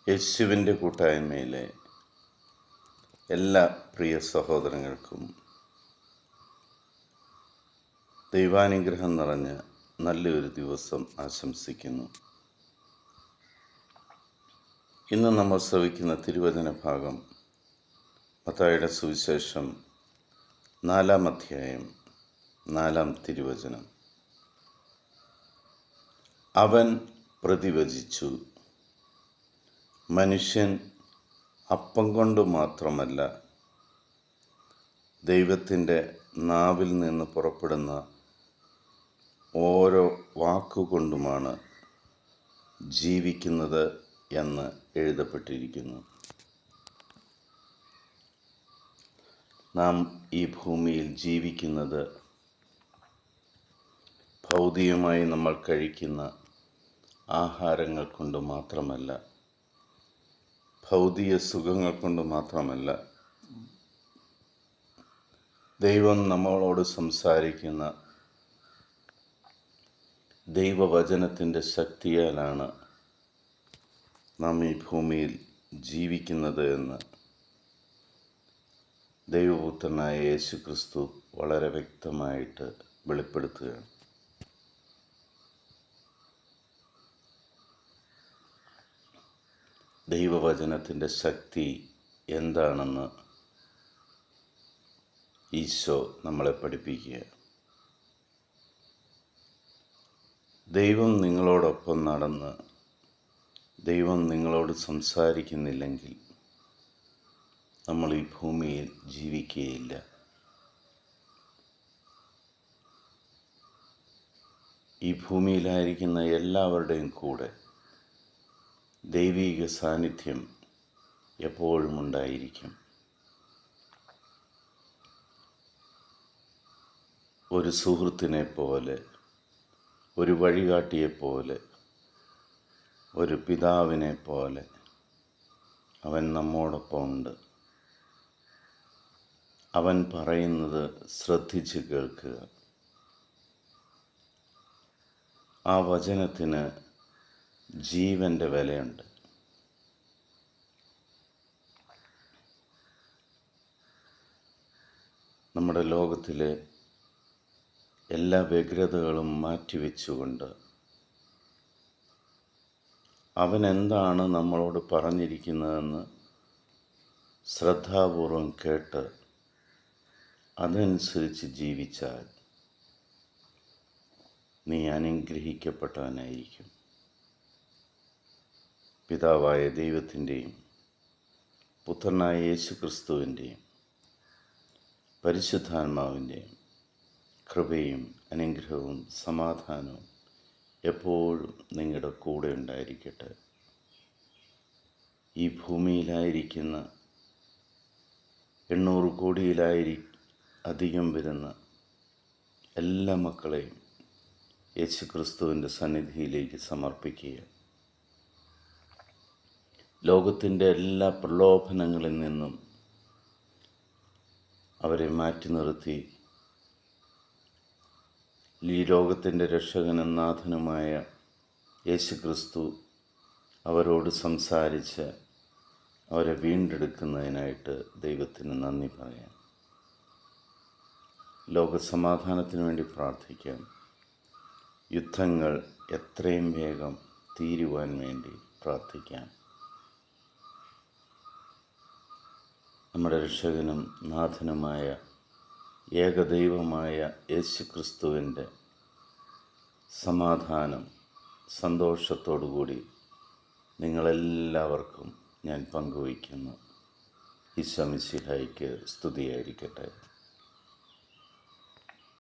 യേശുവിൻ്റെ കൂട്ടായ്മയിലെ എല്ലാ പ്രിയ സഹോദരങ്ങൾക്കും ദൈവാനുഗ്രഹം നിറഞ്ഞ നല്ലൊരു ദിവസം ആശംസിക്കുന്നു. ഇന്ന് നമ്മൾ ശ്രവിക്കുന്ന തിരുവചന ഭാഗം മത്തായിയുടെ സുവിശേഷം 4-ാം അധ്യായം 4-ാം തിരുവചനം. അവൻ പ്രതിവചിച്ചു, മനുഷ്യൻ അപ്പം കൊണ്ട് മാത്രമല്ല, ദൈവത്തിൻ്റെ നാവിൽ നിന്ന് പുറപ്പെടുന്ന ഓരോ വാക്കുകൊണ്ടുമാണ് ജീവിക്കുന്നത് എന്ന് എഴുതപ്പെട്ടിരിക്കുന്നു. നാം ഈ ഭൂമിയിൽ ജീവിക്കുന്നത് ഭൗതികമായി നമ്മൾ കഴിക്കുന്ന ആഹാരങ്ങൾ കൊണ്ട് മാത്രമല്ല, ഭൗതിക സുഖങ്ങൾ കൊണ്ട് മാത്രമല്ല, ദൈവം നമ്മളോട് സംസാരിക്കുന്ന ദൈവവചനത്തിൻ്റെ ശക്തിയാലാണ് നാം ഈ ഭൂമിയിൽ ജീവിക്കുന്നത് എന്ന് ദൈവപുത്രനായ യേശു ക്രിസ്തു വളരെ വ്യക്തമായിട്ട് വെളിപ്പെടുത്തുകയാണ്. ദൈവവചനത്തിൻ്റെ ശക്തി എന്താണെന്ന് ഈശോ നമ്മളെ പഠിപ്പിക്കുക. ദൈവം നിങ്ങളോടൊപ്പം നടന്ന് ദൈവം നിങ്ങളോട് സംസാരിക്കുന്നില്ലെങ്കിൽ നമ്മൾ ഈ ഭൂമിയിൽ ജീവിക്കുകയില്ല. ഈ ഭൂമിയിലായിരിക്കുന്ന എല്ലാവരുടെയും കൂടെ ദൈവീക സാന്നിധ്യം എപ്പോഴും ഉണ്ടായിരിക്കും. ഒരു സുഹൃത്തിനെ പോലെ, ഒരു വഴികാട്ടിയെപ്പോലെ, ഒരു പിതാവിനെ പോലെ അവൻ നമ്മോടൊപ്പം ഉണ്ട്. അവൻ പറയുന്നത് ശ്രദ്ധിച്ച് കേൾക്കുക. ആ വചനത്തിന് ജീവൻ്റെ വിലയുണ്ട്. നമ്മുടെ ലോകത്തിലെ എല്ലാ വ്യഗ്രതകളും മാറ്റിവെച്ചുകൊണ്ട് അവൻ എന്താണ് നമ്മളോട് പറഞ്ഞിരിക്കുന്നതെന്ന് ശ്രദ്ധാപൂർവം കേട്ട് അതനുസരിച്ച് ജീവിച്ചാൽ നീ അനുഗ്രഹിക്കപ്പെട്ടവനായിരിക്കും. പിതാവായ ദൈവത്തിൻ്റെയും പുത്രനായ യേശു ക്രിസ്തുവിൻ്റെയും പരിശുദ്ധാത്മാവിൻ്റെയും കൃപയും അനുഗ്രഹവും സമാധാനവും എപ്പോഴും നിങ്ങളുടെ കൂടെ ഉണ്ടായിരിക്കട്ടെ. ഈ ഭൂമിയിലായിരിക്കുന്ന 800 കോടിയിലായി അധികം വരുന്ന എല്ലാ മക്കളെയും യേശു ക്രിസ്തുവിൻ്റെ സന്നിധിയിലേക്ക് സമർപ്പിക്കുക. ലോകത്തിൻ്റെ എല്ലാ പ്രലോഭനങ്ങളിൽ നിന്നും അവരെ മാറ്റി നിർത്തി ഈ ലോകത്തിൻ്റെ രക്ഷകനും നാഥനുമായ യേശു ക്രിസ്തു അവരോട് സംസാരിച്ച് അവരെ വീണ്ടെടുക്കുന്നതിനായിട്ട് ദൈവത്തിന് നന്ദി പറയാം. ലോകസമാധാനത്തിന് വേണ്ടി പ്രാർത്ഥിക്കാം. യുദ്ധങ്ങൾ എത്രയും വേഗം തീരുവാൻ വേണ്ടി പ്രാർത്ഥിക്കാം. നമ്മുടെ രക്ഷകനും നാഥനുമായ ഏകദൈവമായ യേശു ക്രിസ്തുവിൻ്റെ സമാധാനം സന്തോഷത്തോടുകൂടി നിങ്ങളെല്ലാവർക്കും ഞാൻ പങ്കുവയ്ക്കുന്നു. ഈശോ മിശിഹായ്ക്ക് സ്തുതിയായിരിക്കട്ടെ.